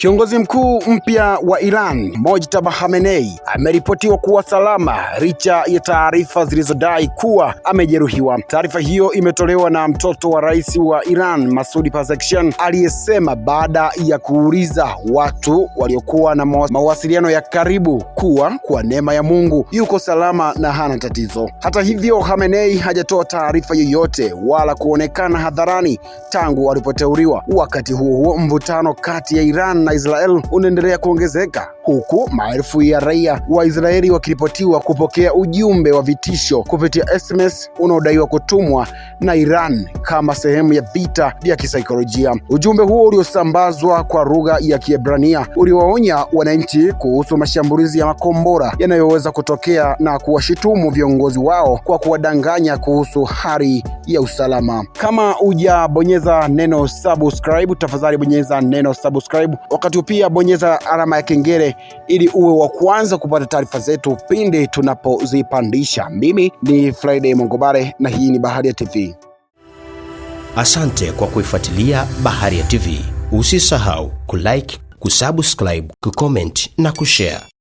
Kiongozi mkuu mpya wa Iran, Mojtaba Khamenei, ameripotiwa kuwa salama licha ya taarifa zilizodai kuwa amejeruhiwa. Taarifa hiyo imetolewa na mtoto wa rais wa Iran, Masoud Pezeshkian, aliyesema baada ya kuuliza watu waliokuwa na mawasiliano ya karibu kuwa kwa neema ya Mungu yuko salama na hana tatizo. Hata hivyo, Khamenei hajatoa taarifa yoyote wala kuonekana hadharani tangu alipoteuliwa. Wakati huo mvutano kati ya Iran na Israel unaendelea kuongezeka, huku maelfu ya raia wa Israeli wakiripotiwa kupokea ujumbe wa vitisho kupitia SMS unaodaiwa kutumwa na Iran kama sehemu ya vita vya kisaikolojia. Ujumbe huo uliosambazwa kwa lugha ya Kiebrania uliwaonya wananchi kuhusu mashambulizi ya makombora yanayoweza kutokea na kuwashitumu viongozi wao kwa kuwadanganya kuhusu hali ya usalama. Kama hujabonyeza neno subscribe, tafadhali bonyeza neno subscribe. Wakati pia bonyeza alama ya kengele ili uwe wa kwanza kupata taarifa zetu pindi tunapozipandisha. Mimi ni Friday Mongobare na hii ni Baharia TV. Asante kwa kuifuatilia Baharia TV. Usisahau kulike, kusubscribe, kucomment na kushare.